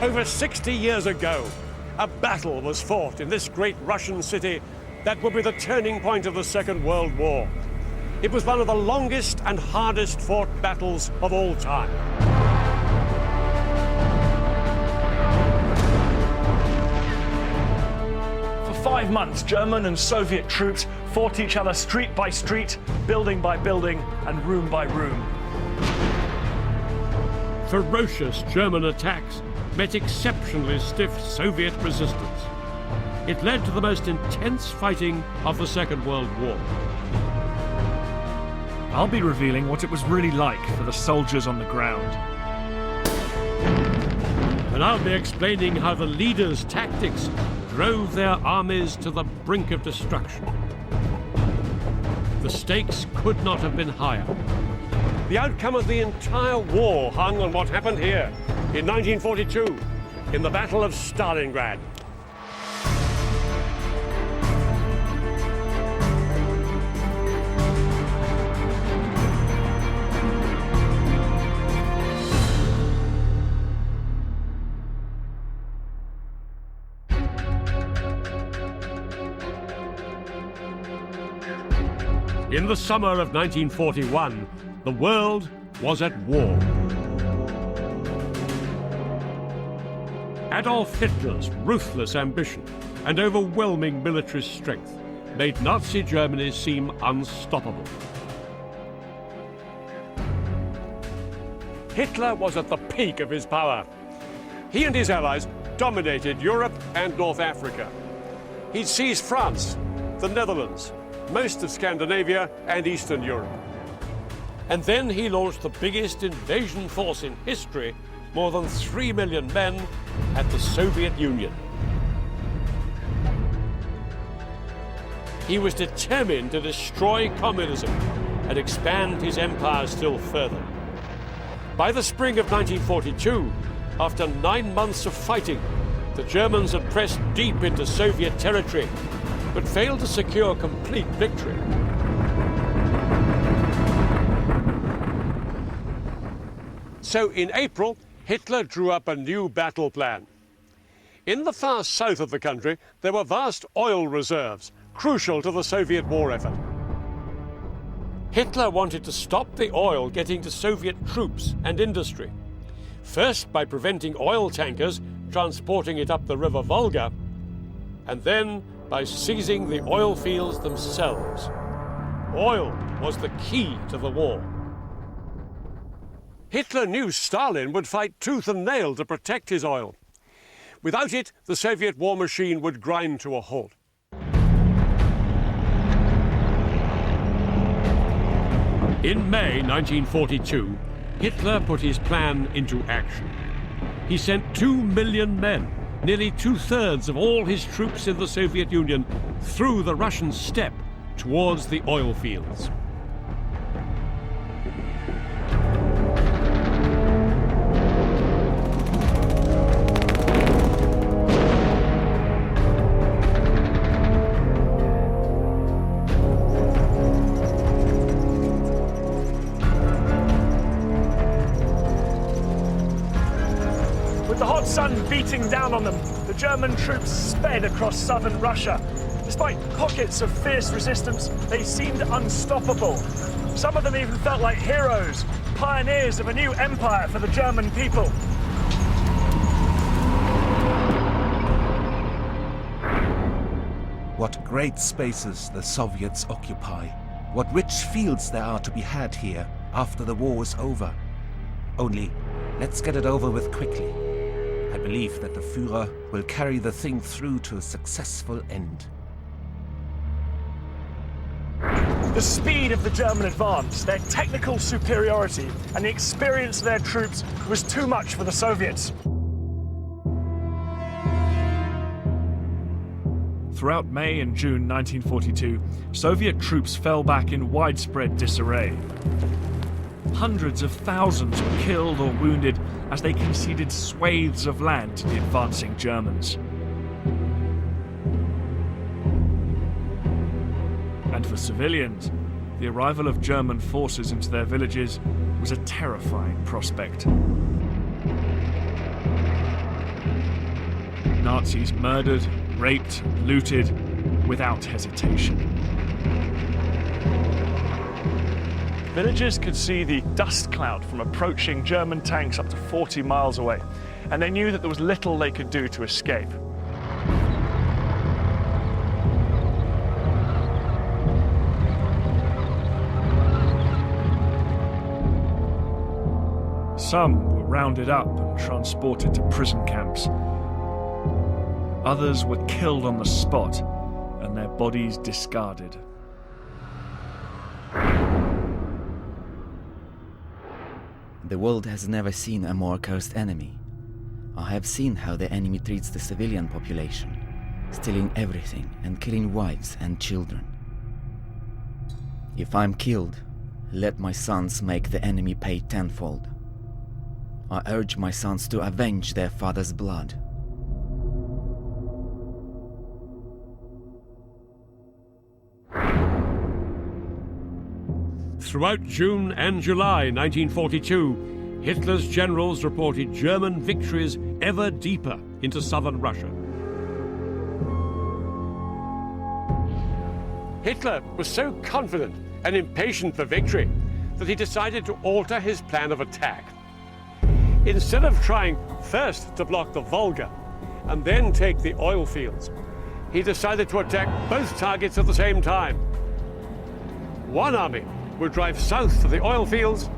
Over 60 years ago, a battle was fought in this great Russian city that would be the turning point of the Second World War. It was one of the longest and hardest fought battles of all time. For 5 months, German and Soviet troops fought each other street by street, building by building, and room by room. Ferocious German attacks met exceptionally stiff Soviet resistance. It led to the most intense fighting of the Second World War. I'll be revealing what it was really like for the soldiers on the ground. And I'll be explaining how the leaders' tactics drove their armies to the brink of destruction. The stakes could not have been higher. The outcome of the entire war hung on what happened here in 1942, in the Battle of Stalingrad. In the summer of 1941, the world was at war. Adolf Hitler's ruthless ambition and overwhelming military strength made Nazi Germany seem unstoppable. Hitler was at the peak of his power. He and his allies dominated Europe and North Africa. He'd seized France, the Netherlands, most of Scandinavia and Eastern Europe. And then he launched the biggest invasion force in history, more than 3 million men, at the Soviet Union. He was determined to destroy communism and expand his empire still further. By the spring of 1942, after 9 months of fighting, the Germans had pressed deep into Soviet territory, but failed to secure complete victory. So in April, Hitler drew up a new battle plan. In the far south of the country, there were vast oil reserves, crucial to the Soviet war effort. Hitler wanted to stop the oil getting to Soviet troops and industry, first by preventing oil tankers transporting it up the river Volga, and then by seizing the oil fields themselves. Oil was the key to the war. Hitler knew Stalin would fight tooth and nail to protect his oil. Without it, the Soviet war machine would grind to a halt. In May 1942, Hitler put his plan into action. He sent 2 million men, nearly 2/3 of all his troops in the Soviet Union, through the Russian steppe towards the oil fields. With the hot sun beating down on them, the German troops sped across southern Russia. Despite pockets of fierce resistance, they seemed unstoppable. Some of them even felt like heroes, pioneers of a new empire for the German people. What great spaces the Soviets occupy. What rich fields there are to be had here after the war is over. Only, let's get it over with quickly. I believe that the Führer will carry the thing through to a successful end. The speed of the German advance, their technical superiority, and the experience of their troops was too much for the Soviets. Throughout May and June 1942, Soviet troops fell back in widespread disarray. Hundreds of thousands were killed or wounded as they conceded swathes of land to the advancing Germans. And for civilians, the arrival of German forces into their villages was a terrifying prospect. Nazis murdered, raped, looted without hesitation. Villagers could see the dust cloud from approaching German tanks up to 40 miles away, and they knew that there was little they could do to escape. Some were rounded up and transported to prison camps. Others were killed on the spot and their bodies discarded. The world has never seen a more cursed enemy. I have seen how the enemy treats the civilian population, stealing everything and killing wives and children. If I'm killed, let my sons make the enemy pay tenfold. I urge my sons to avenge their father's blood. Throughout June and July 1942, Hitler's generals reported German victories ever deeper into southern Russia. Hitler was so confident and impatient for victory that he decided to alter his plan of attack. Instead of trying first to block the Volga and then take the oil fields, he decided to attack both targets at the same time. One army would drive south to the oil fields.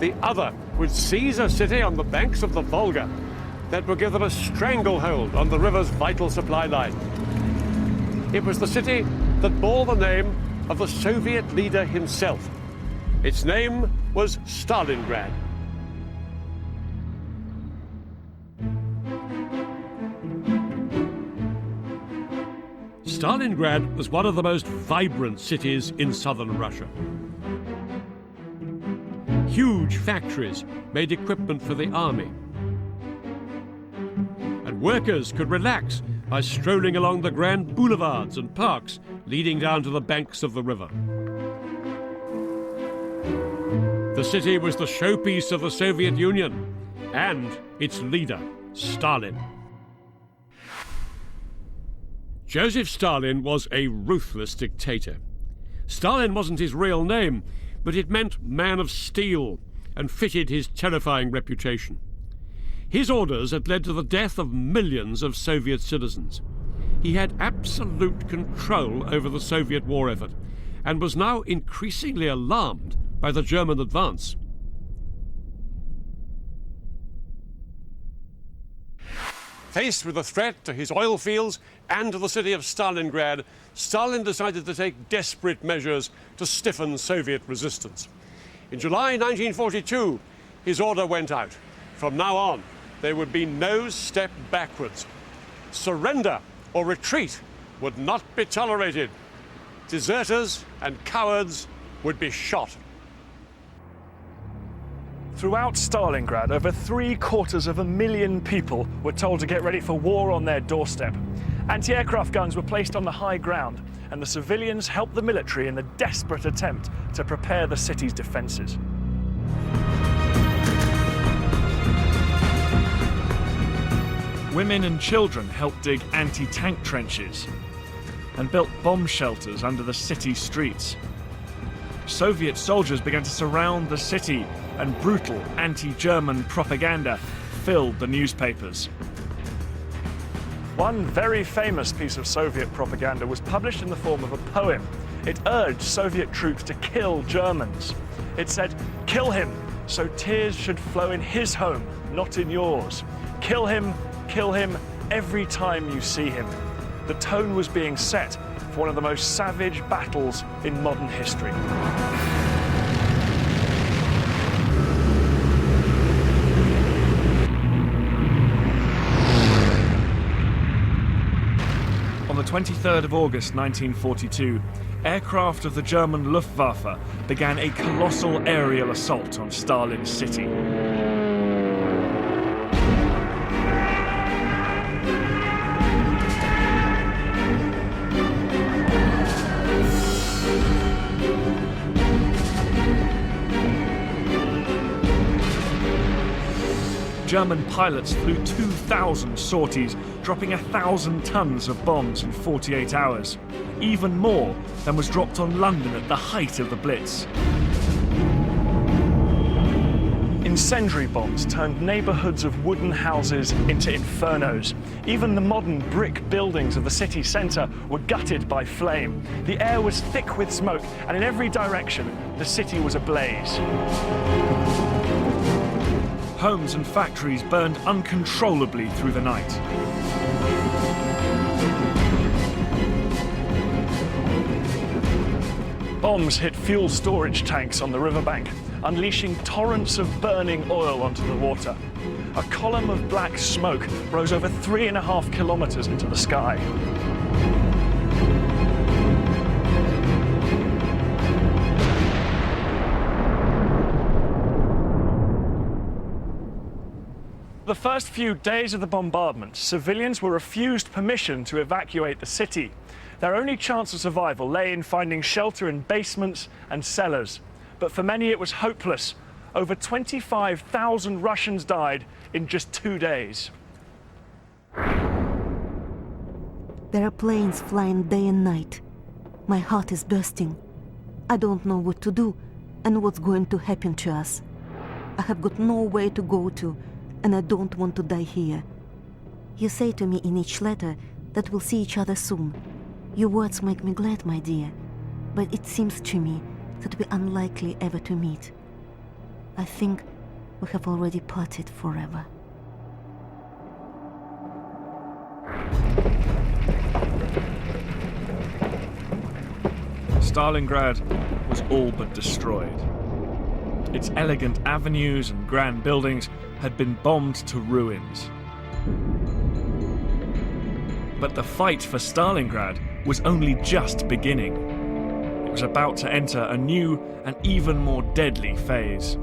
The other would seize a city on the banks of the Volga that would give them a stranglehold on the river's vital supply line. It was the city that bore the name of the Soviet leader himself. Its name was Stalingrad. Stalingrad was one of the most vibrant cities in southern Russia. Huge factories made equipment for the army. And workers could relax by strolling along the grand boulevards and parks leading down to the banks of the river. The city was the showpiece of the Soviet Union and its leader, Stalin. Joseph Stalin was a ruthless dictator. Stalin wasn't his real name, but it meant man of steel and fitted his terrifying reputation. His orders had led to the death of millions of Soviet citizens. He had absolute control over the Soviet war effort and was now increasingly alarmed by the German advance. Faced with a threat to his oil fields and to the city of Stalingrad, Stalin decided to take desperate measures to stiffen Soviet resistance. In July 1942, his order went out. From now on, there would be no step backwards. Surrender or retreat would not be tolerated. Deserters and cowards would be shot. Throughout Stalingrad, over 750,000 people were told to get ready for war on their doorstep. Anti-aircraft guns were placed on the high ground, and the civilians helped the military in the desperate attempt to prepare the city's defences. Women and children helped dig anti-tank trenches and built bomb shelters under the city streets. Soviet soldiers began to surround the city, and brutal anti-German propaganda filled the newspapers. One very famous piece of Soviet propaganda was published in the form of a poem. It urged Soviet troops to kill Germans. It said, "Kill him, so tears should flow in his home, not in yours. Kill him, every time you see him." The tone was being set for one of the most savage battles in modern history. On the 23rd of August 1942, aircraft of the German Luftwaffe began a colossal aerial assault on Stalin's city. German pilots flew 2,000 sorties, dropping 1,000 tons of bombs in 48 hours. Even more than was dropped on London at the height of the Blitz. Incendiary bombs turned neighbourhoods of wooden houses into infernos. Even the modern brick buildings of the city centre were gutted by flame. The air was thick with smoke, and in every direction, the city was ablaze. Homes and factories burned uncontrollably through the night. Bombs hit fuel storage tanks on the riverbank, unleashing torrents of burning oil onto the water. A column of black smoke rose over 3.5 kilometers into the sky. The first few days of the bombardment, civilians were refused permission to evacuate the city. Their only chance of survival lay in finding shelter in basements and cellars. But for many it was hopeless. Over 25,000 Russians died in just 2 days. There are planes flying day and night. My heart is bursting. I don't know what to do and what's going to happen to us. I have got nowhere to go to, and I don't want to die here. You say to me in each letter that we'll see each other soon. Your words make me glad, my dear, but it seems to me that we're unlikely ever to meet. I think we have already parted forever. Stalingrad was all but destroyed. Its elegant avenues and grand buildings had been bombed to ruins. But the fight for Stalingrad was only just beginning. It was about to enter a new and even more deadly phase.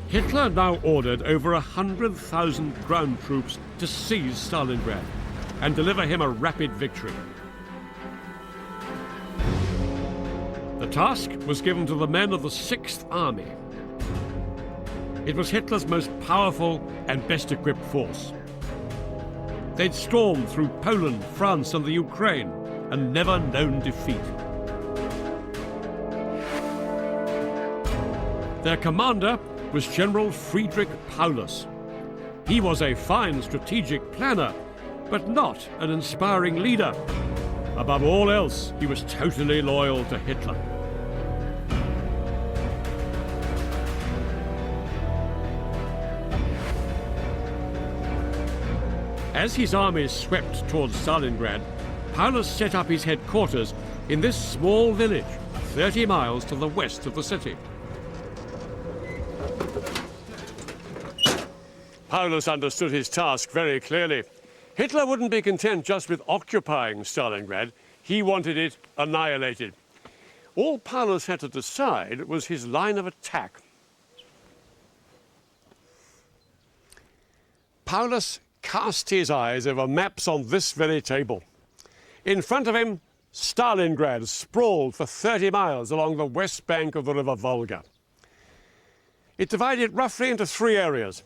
Hitler now ordered over 100,000 ground troops to seize Stalingrad and deliver him a rapid victory. The task was given to the men of the 6th Army. It was Hitler's most powerful and best equipped force. They'd stormed through Poland, France and the Ukraine and never known defeat. Their commander was General Friedrich Paulus. He was a fine strategic planner, but not an inspiring leader. Above all else, he was totally loyal to Hitler. As his armies swept towards Stalingrad, Paulus set up his headquarters in this small village, 30 miles to the west of the city. Paulus understood his task very clearly. Hitler wouldn't be content just with occupying Stalingrad. He wanted it annihilated. All Paulus had to decide was his line of attack. Paulus cast his eyes over maps on this very table. In front of him, Stalingrad sprawled for 30 miles along the west bank of the river Volga. It divided roughly into 3 areas.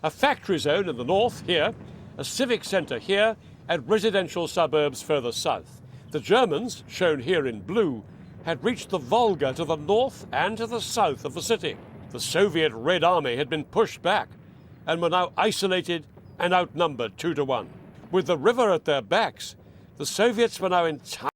A factory zone in the north here, a civic centre here, and residential suburbs further south. The Germans, shown here in blue, had reached the Volga to the north and to the south of the city. The Soviet Red Army had been pushed back and were now isolated and outnumbered 2 to 1. With the river at their backs, the Soviets were now entirely